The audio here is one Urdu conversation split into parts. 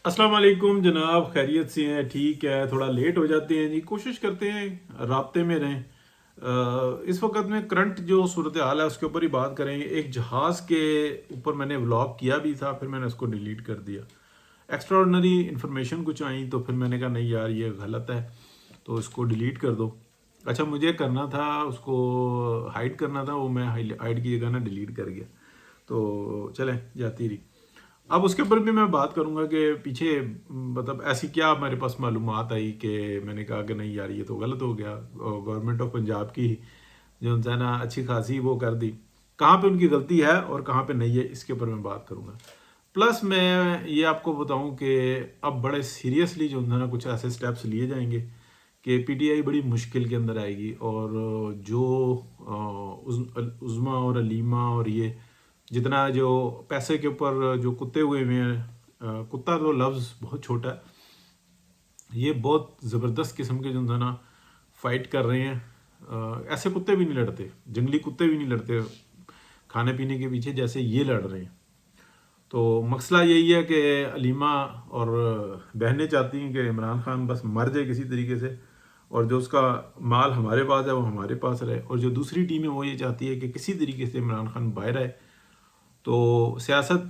السلام علیکم جناب، خیریت سے ہیں؟ ٹھیک ہے، تھوڑا لیٹ ہو جاتے ہیں جی، کوشش کرتے ہیں رابطے میں رہیں۔ اس وقت میں کرنٹ جو صورتحال ہے اس کے اوپر ہی بات کریں گے۔ ایک جہاز کے اوپر میں نے ولاگ کیا بھی تھا، پھر میں نے اس کو ڈیلیٹ کر دیا۔ ایکسٹرا آرڈنری انفارمیشن کچھ آئیں تو پھر میں نے کہا نہیں یار یہ غلط ہے، تو اس کو ڈیلیٹ کر دو۔ اچھا مجھے کرنا تھا اس کو ہائڈ کرنا تھا، وہ میں ہائڈ کی جگہ نا ڈیلیٹ کر گیا، تو چلیں جاتی رہی۔ اب اس کے اوپر بھی میں بات کروں گا کہ پیچھے مطلب ایسی کیا میرے پاس معلومات آئی کہ میں نے کہا کہ نہیں یار یہ تو غلط ہو گیا، گورنمنٹ آف پنجاب کی جو ہے نا اچھی خاصی وہ کر دی، کہاں پہ ان کی غلطی ہے اور کہاں پہ نہیں ہے، اس کے اوپر میں بات کروں گا۔ پلس میں یہ آپ کو بتاؤں کہ اب بڑے سیریسلی جو ہے نا کچھ ایسے سٹیپس لیے جائیں گے کہ پی ٹی آئی بڑی مشکل کے اندر آئے گی، اور جو عظمیٰ اور علیمہ اور یہ جتنا جو پیسے کے اوپر جو کتے ہوئے ہیں، کتا تو لفظ بہت چھوٹا ہے، یہ بہت زبردست قسم کے جو ہے نا فائٹ کر رہے ہیں۔ ایسے کتے بھی نہیں لڑتے، جنگلی کتے بھی نہیں لڑتے کھانے پینے کے پیچھے جیسے یہ لڑ رہے ہیں۔ تو مسئلہ یہی ہے کہ علیمہ اور بہنیں چاہتی ہیں کہ عمران خان بس مر جائے کسی طریقے سے، اور جو اس کا مال ہمارے پاس ہے وہ ہمارے پاس رہے، اور جو دوسری ٹیم ہے وہ یہ چاہتی ہے کہ کسی طریقے سے عمران خان باہر آئے۔ تو سیاست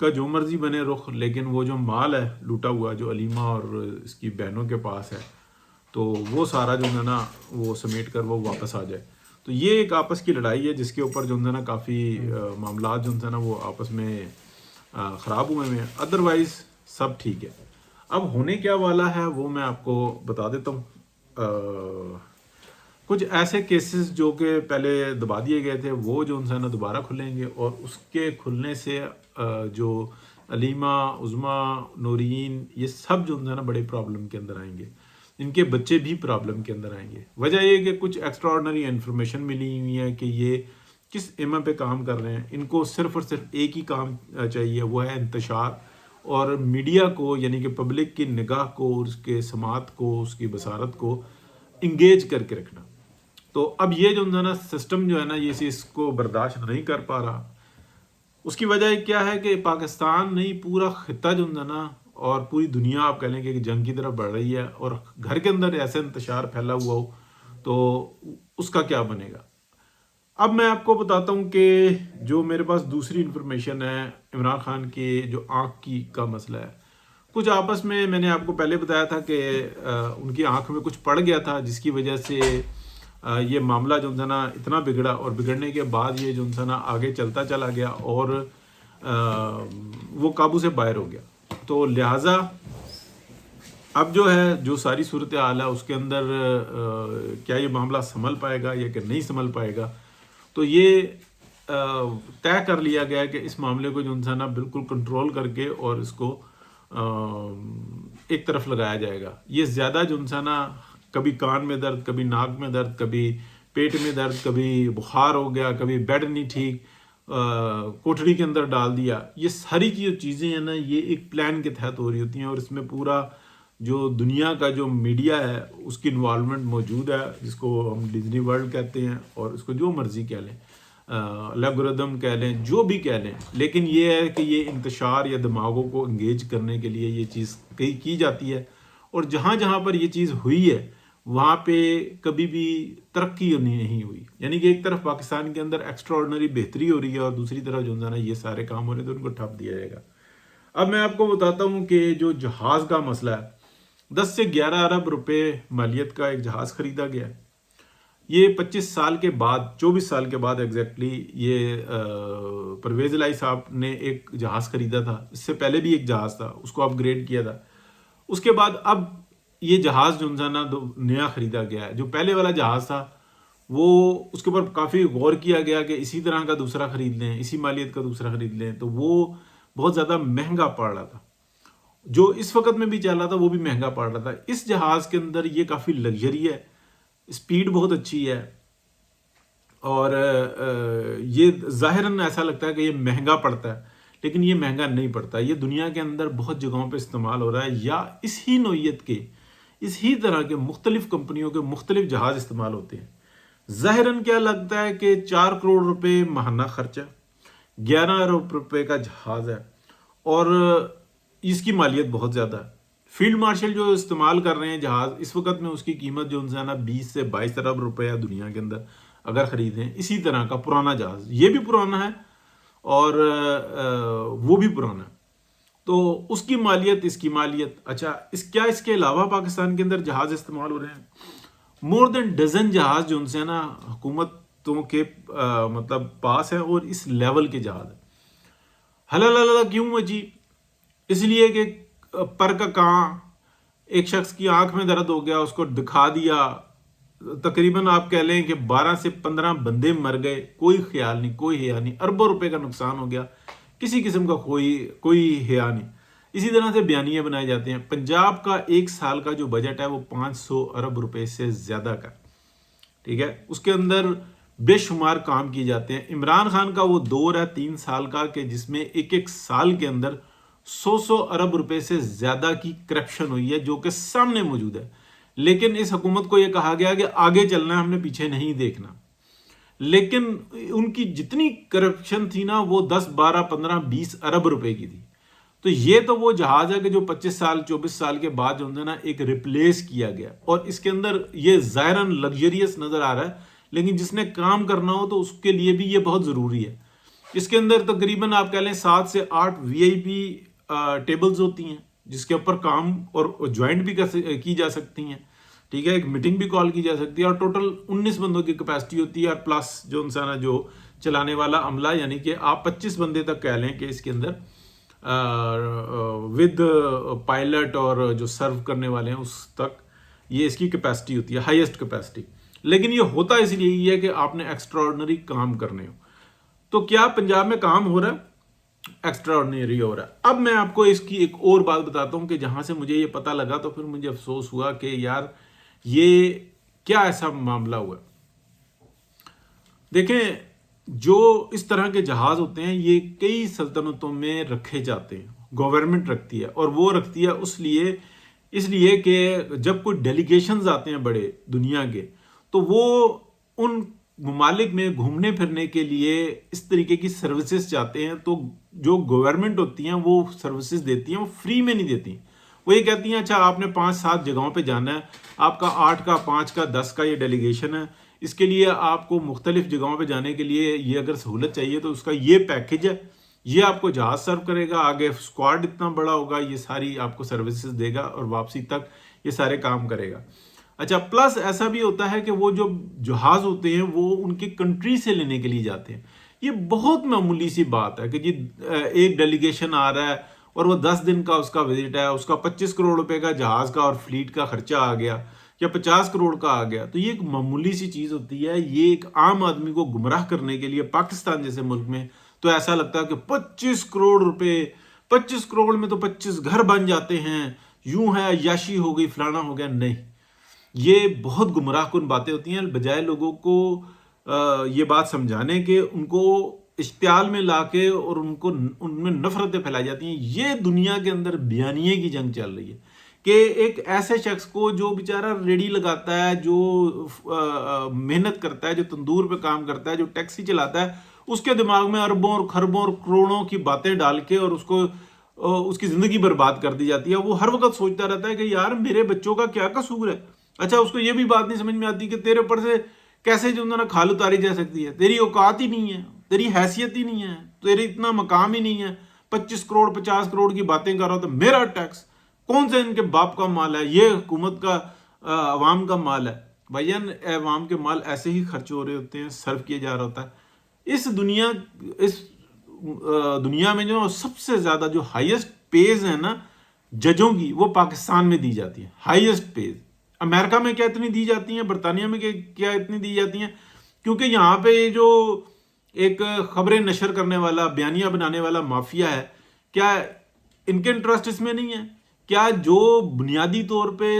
کا جو مرضی بنے رخ، لیکن وہ جو مال ہے لوٹا ہوا جو علیمہ اور اس کی بہنوں کے پاس ہے، تو وہ سارا جو ہے نا وہ سمیٹ کر وہ واپس آ جائے۔ تو یہ ایک آپس کی لڑائی ہے جس کے اوپر جو ہے نا کافی معاملات جو ہے نا وہ آپس میں خراب ہوئے ہیں، ادروائز سب ٹھیک ہے۔ اب ہونے کیا والا ہے وہ میں آپ کو بتا دیتا ہوں۔ کچھ ایسے کیسز جو کہ پہلے دبا دیے گئے تھے وہ جو ہے نا دوبارہ کھلیں گے، اور اس کے کھلنے سے جو علیمہ، عظمیٰ، نورین، یہ سب جو ہے نا بڑے پرابلم کے اندر آئیں گے، ان کے بچے بھی پرابلم کے اندر آئیں گے۔ وجہ یہ کہ کچھ ایکسٹرا آرڈنری انفارمیشن ملی ہوئی ہے کہ یہ کس ایما پہ کام کر رہے ہیں۔ ان کو صرف اور صرف ایک ہی کام چاہیے، وہ ہے انتشار، اور میڈیا کو یعنی کہ پبلک کی نگاہ کو، اس کے سماعت کو، اس کی بصارت کو انگیج کر کے رکھنا۔ تو اب یہ جو ہے نا سسٹم جو ہے نا یہ اس کو برداشت نہیں کر پا رہا۔ اس کی وجہ کیا ہے کہ پاکستان نہیں، پورا خطہ جو ہے نا اور پوری دنیا آپ کہہ لیں کہ جنگ کی طرف بڑھ رہی ہے، اور گھر کے اندر ایسا انتشار پھیلا ہوا ہو تو اس کا کیا بنے گا۔ اب میں آپ کو بتاتا ہوں کہ جو میرے پاس دوسری انفارمیشن ہے عمران خان کے جو آنکھ کی کا مسئلہ ہے، کچھ آپس میں نے آپ کو پہلے بتایا تھا کہ ان کی آنکھ میں کچھ پڑ گیا تھا، جس کی وجہ سے یہ معاملہ جو ہے نا اتنا بگڑا، اور بگڑنے کے بعد یہ جو ہے نا آگے چلتا چلا گیا، اور وہ قابو سے باہر ہو گیا۔ تو لہٰذا اب جو ہے جو ساری صورتحال ہے اس کے اندر کیا یہ معاملہ سنبھل پائے گا یا کہ نہیں سنبھل پائے گا، تو یہ طے کر لیا گیا کہ اس معاملے کو جو ہے نا بالکل کنٹرول کر کے اور اس کو ایک طرف لگایا جائے گا۔ یہ زیادہ جو ہے نا کبھی کان میں درد، کبھی ناک میں درد، کبھی پیٹ میں درد، کبھی بخار ہو گیا، کبھی بیڈ نہیں ٹھیک، کوٹڑی کے اندر ڈال دیا، یہ ساری کی جو چیزیں ہیں نا یہ ایک پلان کے تحت ہو رہی ہوتی ہیں، اور اس میں پورا جو دنیا کا جو میڈیا ہے اس کی انوالومنٹ موجود ہے، جس کو ہم ڈزنی ورلڈ کہتے ہیں، اور اس کو جو مرضی کہہ لیں، الگورتھم کہہ لیں، جو بھی کہہ لیں، لیکن یہ ہے کہ یہ انتشار یا دماغوں کو انگیج کرنے کے لیے یہ چیز کی جاتی ہے، اور جہاں جہاں پر یہ چیز ہوئی ہے وہاں پہ کبھی بھی ترقی نہیں ہوئی، یعنی کہ ایک طرف پاکستان کے اندر ایکسٹرا آرڈنری بہتری ہو رہی ہے، اور دوسری طرف جو ہے نا یہ سارے کام ہو رہے ہیں تو ان کو ٹھپ دیا جائے گا۔ اب میں آپ کو بتاتا ہوں کہ جو جہاز کا مسئلہ ہے، 10 سے 11 ارب روپے مالیت کا ایک جہاز خریدا گیا ہے۔ یہ 25 سال کے بعد، 24 سال کے بعد ایگزیکٹلی، یہ پرویز الہی صاحب نے ایک جہاز خریدا تھا۔ اس سے پہلے بھی ایک جہاز تھا، اس کو اپ گریڈ کیا تھا۔ اس کے بعد اب یہ جہاز جو ہے نا نیا خریدا گیا ہے۔ جو پہلے والا جہاز تھا وہ اس کے اوپر کافی غور کیا گیا کہ اسی طرح کا دوسرا خرید لیں، اسی مالیت کا دوسرا خرید لیں، تو وہ بہت زیادہ مہنگا پڑ رہا تھا۔ جو اس وقت میں بھی چل رہا تھا وہ بھی مہنگا پڑ رہا تھا۔ اس جہاز کے اندر یہ کافی لگژری ہے، اسپیڈ بہت اچھی ہے، اور یہ ظاہراً ایسا لگتا ہے کہ یہ مہنگا پڑتا ہے، لیکن یہ مہنگا نہیں پڑتا۔ یہ دنیا کے اندر بہت جگہوں پہ استعمال ہو رہا ہے، یا اس ہی نوعیت کے، اس ہی طرح کے مختلف کمپنیوں کے مختلف جہاز استعمال ہوتے ہیں۔ ظاہراً کیا لگتا ہے کہ 4 کروڑ روپے ماہانہ خرچہ، 11 ارب روپے کا جہاز ہے، اور اس کی مالیت بہت زیادہ ہے. فیلڈ مارشل جو استعمال کر رہے ہیں جہاز اس وقت میں، اس کی قیمت جو ہے نا 20 سے 22 ارب روپے ہے دنیا کے اندر اگر خریدیں. اسی طرح کا پرانا جہاز، یہ بھی پرانا ہے اور وہ بھی پرانا ہے، تو اس کی مالیت، اس کی مالیت. اچھا، اس کے علاوہ پاکستان کے اندر جہاز استعمال ہو رہے ہیں، مور دین ڈزن جہاز جو ان سے نا حکومتوں کے مطلب پاس ہے، اور اس لیول کے جہاز ہیں. حلال کیوں جی؟ اس لیے کہ پر کا کہاں، ایک شخص کی آنکھ میں درد ہو گیا، اس کو دکھا دیا، تقریباً آپ کہہ لیں کہ 12 سے 15 بندے مر گئے، کوئی خیال نہیں، کوئی حیا نہیں، اربوں روپے کا نقصان ہو گیا، کسی قسم کا کوئی حیا نہیں. اسی طرح سے بیانیے بنائے جاتے ہیں. پنجاب کا ایک سال کا جو بجٹ ہے وہ 500 ارب روپے سے زیادہ کا، ٹھیک ہے. اس کے اندر بے شمار کام کیے جاتے ہیں. عمران خان کا وہ دور ہے 3 سال کا کہ جس میں ایک سال کے اندر 100 ارب روپے سے زیادہ کی کرپشن ہوئی ہے، جو کہ سامنے موجود ہے. لیکن اس حکومت کو یہ کہا گیا کہ آگے چلنا ہے، ہم نے پیچھے نہیں دیکھنا. لیکن ان کی جتنی کرپشن تھی نا وہ 10 12 15 20 ارب روپے کی تھی. تو یہ تو وہ جہاز ہے کہ جو 25 سال 24 سال کے بعد جو ہے نا ایک ریپلیس کیا گیا، اور اس کے اندر یہ ظاہراً لگژریس نظر آ رہا ہے، لیکن جس نے کام کرنا ہو تو اس کے لیے بھی یہ بہت ضروری ہے. اس کے اندر تقریباً آپ کہہ لیں 7 سے 8 VIP ٹیبلز ہوتی ہیں جس کے اوپر کام اور جوائنٹ بھی کی جا سکتی ہیں، ٹھیک ہے. ایک میٹنگ بھی کال کی جا سکتی ہے، اور ٹوٹل 19 بندوں کی کیپیسٹی ہوتی ہے، اور پلس جو انسان ہے جو چلانے والا عملہ، یعنی کہ آپ 25 بندے تک کہہ لیں کہ اس کے اندر ود پائلٹ اور جو سرو کرنے والے ہیں اس تک یہ اس کی کیپیسٹی ہوتی ہے، ہائیسٹ کیپیسٹی. لیکن یہ ہوتا اس لیے ہی ہے کہ آپ نے ایکسٹراڈنری کام کرنے ہو. تو کیا پنجاب میں کام ہو رہا ہے؟ ایکسٹراڈنری ہو رہا ہے. اب میں آپ کو اس کی ایک اور بات بتاتا ہوں کہ جہاں سے مجھے یہ پتہ لگا تو پھر مجھے افسوس ہوا کہ یار یہ کیا ایسا معاملہ ہوا. دیکھیں، جو اس طرح کے جہاز ہوتے ہیں یہ کئی سلطنتوں میں رکھے جاتے ہیں، گورنمنٹ رکھتی ہے، اور وہ رکھتی ہے اس لیے کہ جب کوئی ڈیلیگیشنز آتے ہیں بڑے دنیا کے، تو وہ ان ممالک میں گھومنے پھرنے کے لیے اس طریقے کی سروسز چاہتے ہیں. تو جو گورنمنٹ ہوتی ہیں وہ سروسز دیتی ہیں، وہ فری میں نہیں دیتی. وہ یہ کہتی ہیں اچھا آپ نے 5-7 جگہوں پہ جانا ہے، آپ کا 8 کا 5 کا 10 کا یہ ڈیلیگیشن ہے، اس کے لیے آپ کو مختلف جگہوں پہ جانے کے لیے یہ اگر سہولت چاہیے تو اس کا یہ پیکج ہے، یہ آپ کو جہاز سرو کرے گا، آگے اسکواڈ اتنا بڑا ہوگا، یہ ساری آپ کو سروسز دے گا، اور واپسی تک یہ سارے کام کرے گا. اچھا، پلس ایسا بھی ہوتا ہے کہ وہ جو جہاز ہوتے ہیں وہ ان کی کنٹری سے لینے کے لیے جاتے ہیں. یہ بہت معمولی سی بات ہے کہ جی ایک ڈیلیگیشن آ رہا ہے اور وہ 10 دن کا اس کا وزٹ ہے، اس کا 25 کروڑ روپے کا جہاز کا اور فلیٹ کا خرچہ آ گیا، یا 50 کروڑ کا آ گیا. تو یہ ایک معمولی سی چیز ہوتی ہے. یہ ایک عام آدمی کو گمراہ کرنے کے لیے پاکستان جیسے ملک میں تو ایسا لگتا ہے کہ 25 کروڑ روپے، 25 کروڑ میں تو 25 گھر بن جاتے ہیں، یوں ہے عیاشی ہو گئی، فلانا ہو گیا. نہیں، یہ بہت گمراہ کن باتیں ہوتی ہیں. بجائے لوگوں کو یہ بات سمجھانے کے ان کو اشتعال میں لا کے اور ان میں نفرتیں پھیلائی جاتی ہیں. یہ دنیا کے اندر بیانیے کی جنگ چل رہی ہے کہ ایک ایسے شخص کو جو بیچارہ ریڑی لگاتا ہے، جو محنت کرتا ہے، جو تندور پہ کام کرتا ہے، جو ٹیکسی چلاتا ہے، اس کے دماغ میں اربوں اور خربوں اور کروڑوں کی باتیں ڈال کے اور اس کی زندگی برباد کر دی جاتی ہے. وہ ہر وقت سوچتا رہتا ہے کہ یار میرے بچوں کا کیا قصور ہے. اچھا، اس کو یہ بھی بات نہیں سمجھ میں آتی کہ تیرے اوپر سے کیسے جو نا کھال اتاری جا سکتی ہے. تیری اوقات ہی نہیں ہے، تیری حیثیت ہی نہیں ہے، تیری اتنا مقام ہی نہیں ہے. 25 کروڑ 50 کروڑ کی باتیں کر رہا ہو تو میرا ٹیکس کون سے ان کے باپ کا مال ہے؟ یہ حکومت کا عوام کا مال ہے. بھائیان، عوام کے مال ایسے ہی خرچ ہو رہے ہوتے ہیں، سرو کیا جا رہا ہوتا ہے. اس دنیا میں جو سب سے زیادہ جو ہائیسٹ پیز ہے نا ججوں کی، وہ پاکستان میں دی جاتی ہے. ہائیسٹ پیز امریکہ میں کیا اتنی دی جاتی ہیں، برطانیہ میں کیا اتنی دی جاتی ہیں؟ کیونکہ یہاں پہ جو ایک خبریں نشر کرنے والا، بیانیہ بنانے والا مافیا ہے، کیا ان کے انٹرسٹ اس میں نہیں ہے؟ کیا جو بنیادی طور پہ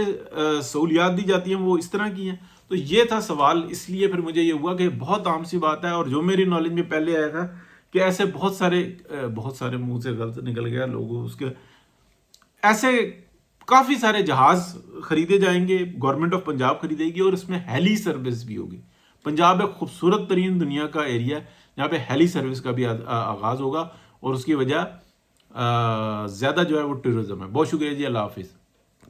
سہولیات دی جاتی ہیں وہ اس طرح کی ہیں؟ تو یہ تھا سوال. اس لیے پھر مجھے یہ ہوا کہ بہت عام سی بات ہے، اور جو میری نالج میں پہلے آیا تھا کہ ایسے بہت سارے منہ سے غلط نکل گیا لوگوں اس کے، ایسے کافی سارے جہاز خریدے جائیں گے، گورنمنٹ آف پنجاب خریدے گی، اور اس میں ہیلی سروس بھی ہوگی. پنجاب ایک خوبصورت ترین دنیا کا ایریا ہے جہاں پہ ہیلی سروس کا بھی آغاز ہوگا، اور اس کی وجہ زیادہ جو ہے وہ ٹورزم ہے. بہت شکریہ جی, اللہ حافظ.